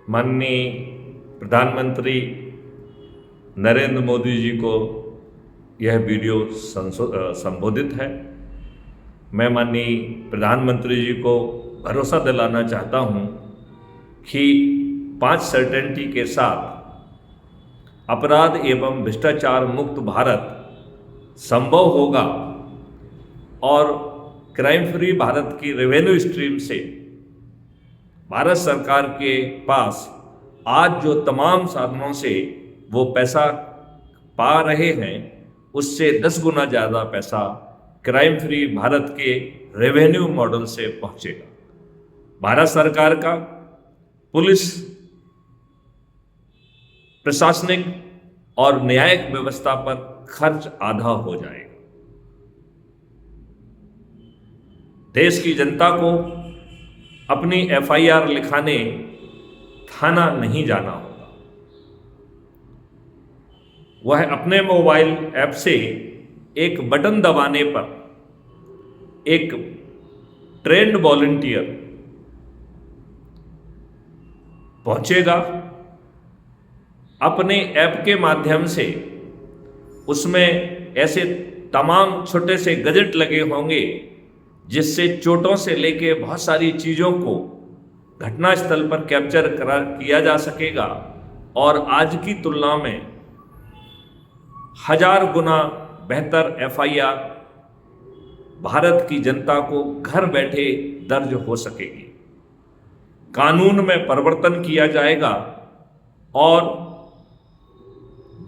माननीय प्रधानमंत्री नरेंद्र मोदी जी को यह वीडियो संबोधित है। मैं माननीय प्रधानमंत्री जी को भरोसा दिलाना चाहता हूं कि 5 सर्टेनिटी के साथ अपराध एवं भ्रष्टाचार मुक्त भारत संभव होगा और क्राइम फ्री भारत की रेवेन्यू स्ट्रीम से भारत सरकार के पास आज जो तमाम साधनों से वो पैसा पा रहे हैं उससे 10 गुना ज़्यादा पैसा क्राइम फ्री भारत के रेवेन्यू मॉडल से पहुंचेगा। भारत सरकार का पुलिस, प्रशासनिक और न्यायिक व्यवस्था पर खर्च आधा हो जाएगा। देश की जनता को अपनी FIR लिखाने थाना नहीं जाना होगा। वह अपने मोबाइल ऐप से एक बटन दबाने पर एक ट्रेंड वॉलंटियर पहुंचेगा। अपने ऐप के माध्यम से उसमें ऐसे तमाम छोटे से गैजेट लगे होंगे जिससे चोटों से लेके बहुत सारी चीज़ों को घटनास्थल पर कैप्चर किया जा सकेगा और आज की तुलना में 1000 गुना बेहतर FIR भारत की जनता को घर बैठे दर्ज हो सकेगी। कानून में परिवर्तन किया जाएगा और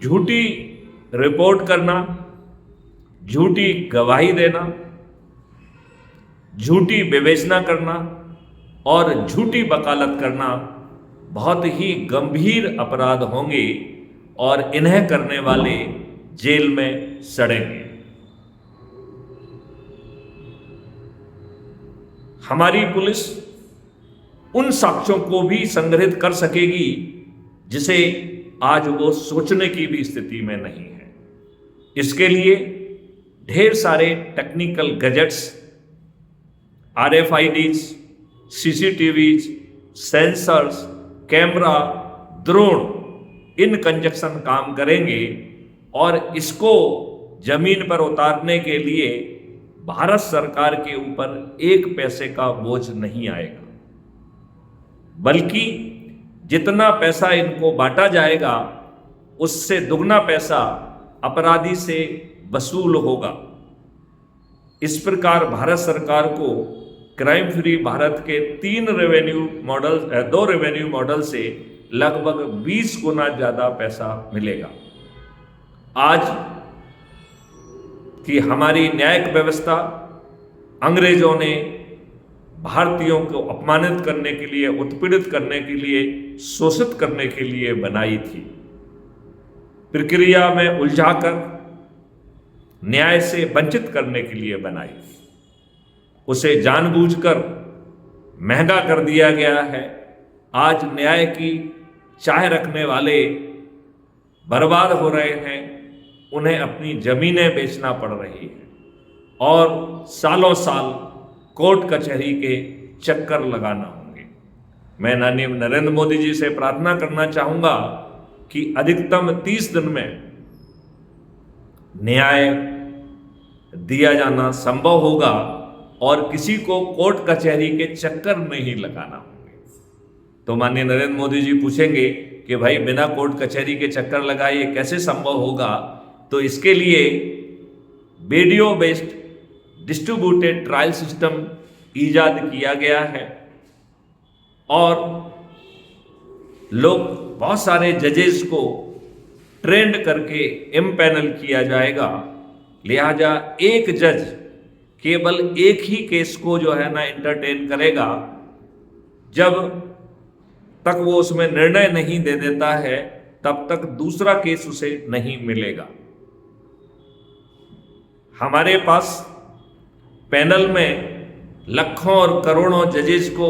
झूठी रिपोर्ट करना, झूठी गवाही देना, झूठी विवेचना करना और झूठी वकालत करना बहुत ही गंभीर अपराध होंगे और इन्हें करने वाले जेल में सड़ेंगे। हमारी पुलिस उन साक्ष्यों को भी संग्रहित कर सकेगी जिसे आज वो सोचने की भी स्थिति में नहीं है। इसके लिए ढेर सारे technical gadgets, RFIDs, CCTVs, sensors, camera, drone इन कंजक्शन काम करेंगे और इसको जमीन पर उतारने के लिए भारत सरकार के ऊपर 1 पैसे का बोझ नहीं आएगा, बल्कि जितना पैसा इनको बांटा जाएगा उससे दुगना पैसा अपराधी से वसूल होगा। इस प्रकार भारत सरकार को क्राइम फ्री भारत के 2 रेवेन्यू मॉडल से लगभग 20 गुना ज़्यादा पैसा मिलेगा। आज की हमारी न्यायिक व्यवस्था अंग्रेजों ने भारतीयों को अपमानित करने के लिए, उत्पीड़ित करने के लिए, शोषित करने के लिए बनाई थी। प्रक्रिया में उलझाकर न्याय से वंचित करने के लिए बनाई थी। उसे जानबूझकर महंगा कर दिया गया है। आज न्याय की चाह रखने वाले बर्बाद हो रहे हैं, उन्हें अपनी जमीनें बेचना पड़ रही है और सालों साल कोर्ट कचहरी के चक्कर लगाना होंगे। मैं माननीय नरेंद्र मोदी जी से प्रार्थना करना चाहूंगा कि अधिकतम 30 दिन में न्याय दिया जाना संभव होगा और किसी को कोर्ट कचहरी के चक्कर नहीं लगाना होंगे। तो माननीय नरेंद्र मोदी जी पूछेंगे कि भाई बिना कोर्ट कचहरी के चक्कर लगाए ये कैसे संभव होगा? तो इसके लिए video based distributed trial system ईजाद किया गया है और लोग बहुत सारे जजेस को ट्रेंड करके इम्पैनल किया जाएगा। लिहाजा एक जज केवल एक ही केस को जो है ना एंटरटेन करेगा। जब तक वो उसमें निर्णय नहीं दे देता है तब तक दूसरा केस उसे नहीं मिलेगा। हमारे पास पैनल में लाखों और करोड़ों जजेस को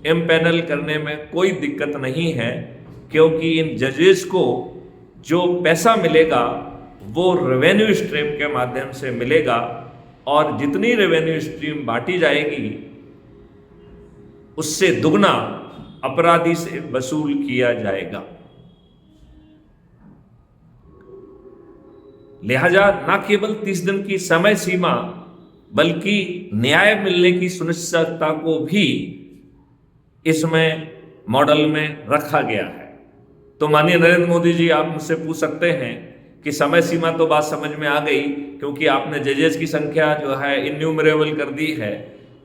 इम्पैनल करने में कोई दिक्कत नहीं है, क्योंकि इन जजेस को जो पैसा मिलेगा वो रेवेन्यू स्ट्रीम के माध्यम से मिलेगा और जितनी रेवेन्यू स्ट्रीम बांटी जाएगी उससे दुगना अपराधी से वसूल किया जाएगा। लिहाजा न केवल 30 दिन की समय सीमा बल्कि न्याय मिलने की सुनिश्चितता को भी इसमें मॉडल में रखा गया है। तो माननीय नरेंद्र मोदी जी, आप मुझसे पूछ सकते हैं कि समय सीमा तो बात समझ में आ गई, क्योंकि आपने जजेस की संख्या जो है इन्यूमरेबल कर दी है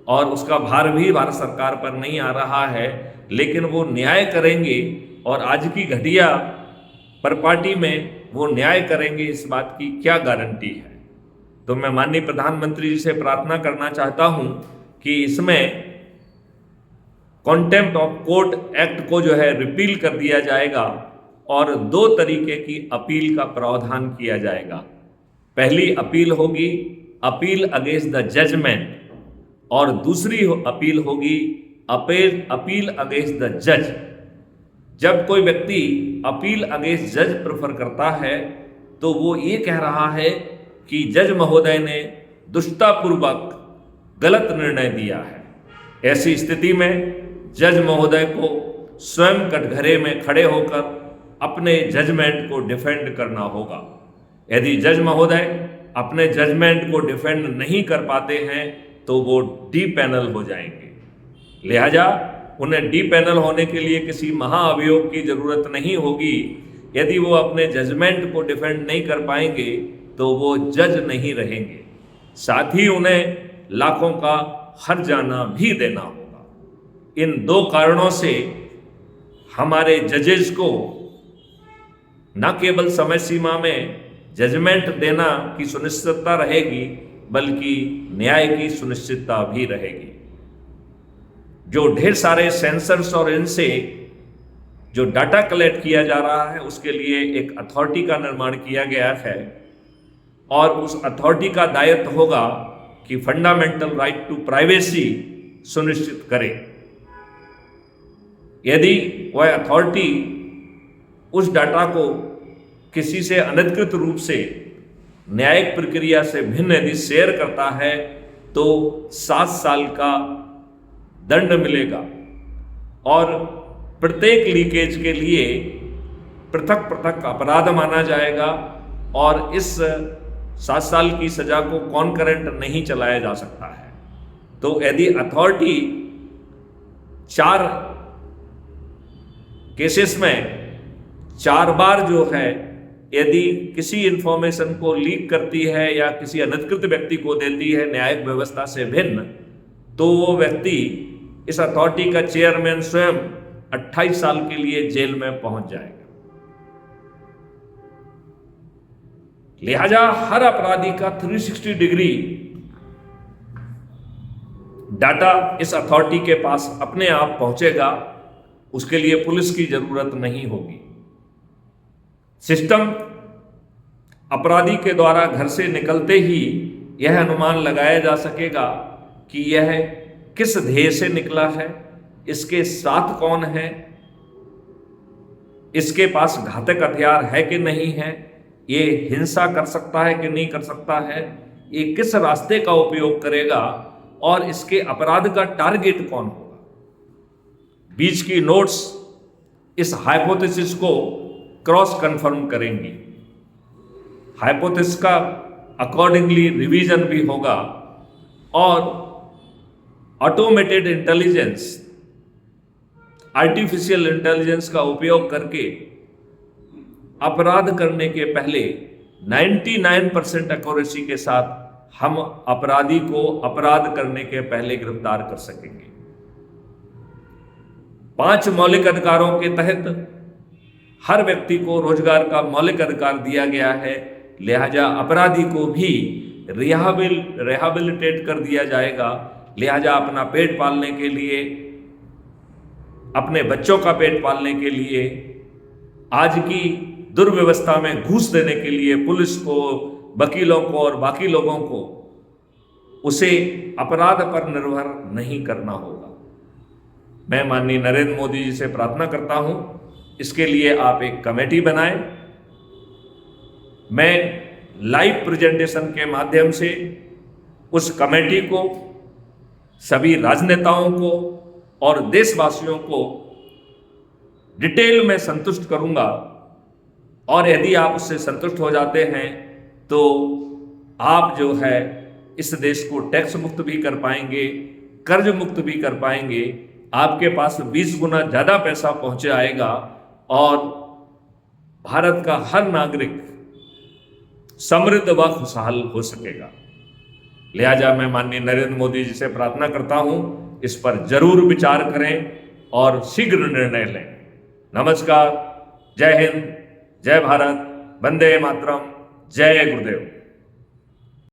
और उसका भार भी भारत सरकार पर नहीं आ रहा है, लेकिन वो न्याय करेंगे और आज की घटिया परपाटी में वो न्याय करेंगे, इस बात की क्या गारंटी है। तो मैं माननीय प्रधानमंत्री जी से प्रार्थना करना चाहता हूं कि इसमें कॉन्टेम्प्ट ऑफ कोर्ट एक्ट को जो है रिपील कर दिया जाएगा और 2 तरीके की अपील का प्रावधान किया जाएगा। पहली अपील होगी अपील अगेंस्ट द जजमेंट और दूसरी अपील होगी अपील अगेंस्ट द जज। जब कोई व्यक्ति अपील अगेंस्ट जज प्रेफर करता है तो वो ये कह रहा है कि जज महोदय ने दुष्टतापूर्वक गलत निर्णय दिया है। ऐसी स्थिति में जज महोदय को स्वयं कटघरे में खड़े होकर अपने जजमेंट को डिफेंड करना होगा। यदि जज महोदय अपने जजमेंट को डिफेंड नहीं कर पाते हैं तो वो डी पैनल हो जाएंगे। लिहाजा उन्हें डी पैनल होने के लिए किसी महाअभियोग की जरूरत नहीं होगी। यदि वो अपने जजमेंट को डिफेंड नहीं कर पाएंगे तो वो जज नहीं रहेंगे, साथ ही उन्हें लाखों का हर्जाना भी देना होगा। इन 2 कारणों से हमारे जजेस को न केवल समय सीमा में जजमेंट देना की सुनिश्चितता रहेगी बल्कि न्याय की सुनिश्चितता भी रहेगी। जो ढेर सारे सेंसर्स और इनसे जो डाटा कलेक्ट किया जा रहा है उसके लिए एक अथॉरिटी का निर्माण किया गया है और उस अथॉरिटी का दायित्व होगा कि फंडामेंटल राइट टू प्राइवेसी सुनिश्चित करे। यदि वह अथॉरिटी उस डाटा को किसी से अनधिकृत रूप से न्यायिक प्रक्रिया से भिन्न यदि शेयर करता है तो 7 साल का दंड मिलेगा और प्रत्येक लीकेज के लिए पृथक पृथक अपराध माना जाएगा और इस 7 साल की सजा को कॉन्करेंट नहीं चलाया जा सकता है। तो यदि अथॉरिटी 4 केसेस में 4 बार जो है यदि किसी इंफॉर्मेशन को लीक करती है या किसी अनधिकृत व्यक्ति को देती है न्यायिक व्यवस्था से भिन्न, तो वो व्यक्ति इस अथॉरिटी का चेयरमैन स्वयं 28 साल के लिए जेल में पहुंच जाएगा। लिहाजा हर अपराधी का 360 डिग्री डाटा इस अथॉरिटी के पास अपने आप पहुंचेगा, उसके लिए पुलिस की जरूरत नहीं होगी। सिस्टम अपराधी के द्वारा घर से निकलते ही यह अनुमान लगाया जा सकेगा कि यह किस ध्येय से निकला है, इसके साथ कौन है, इसके पास घातक हथियार है कि नहीं है, ये हिंसा कर सकता है कि नहीं कर सकता है, ये किस रास्ते का उपयोग करेगा और इसके अपराध का टारगेट कौन होगा। बीच की नोट्स इस हाइपोथेसिस को क्रॉस कंफर्म करेंगी। हाइपोथेसिस का अकॉर्डिंगली रिवीजन भी होगा और ऑटोमेटेड इंटेलिजेंस, आर्टिफिशियल इंटेलिजेंस का उपयोग करके अपराध करने के पहले 99% एक्यूरेसी के साथ हम अपराधी को अपराध करने के पहले गिरफ्तार कर सकेंगे। 5 मौलिक अधिकारों के तहत हर व्यक्ति को रोजगार का मौलिक अधिकार दिया गया है, लिहाजा अपराधी को भी रिहैबिलिटेट कर दिया जाएगा। लिहाजा अपना पेट पालने के लिए, अपने बच्चों का पेट पालने के लिए, आज की दुर्व्यवस्था में घूस देने के लिए पुलिस को, वकीलों को और बाकी लोगों को उसे अपराध पर निर्भर नहीं करना होगा। मैं माननीय नरेंद्र मोदी जी से प्रार्थना करता हूं, इसके लिए आप एक कमेटी बनाएं। मैं लाइव प्रेजेंटेशन के माध्यम से उस कमेटी को, सभी राजनेताओं को और देशवासियों को डिटेल में संतुष्ट करूंगा, और यदि आप उससे संतुष्ट हो जाते हैं तो आप जो है इस देश को टैक्स मुक्त भी कर पाएंगे, कर्ज मुक्त भी कर पाएंगे, आपके पास 20 गुना ज़्यादा पैसा पहुंचे आएगा और भारत का हर नागरिक समृद्ध व खुशहाल हो सकेगा। लिहाजा मैं माननीय नरेंद्र मोदी जी से प्रार्थना करता हूं, इस पर जरूर विचार करें और शीघ्र निर्णय लें। नमस्कार, जय हिंद, जय भारत, वंदे मातरम, जय गुरुदेव।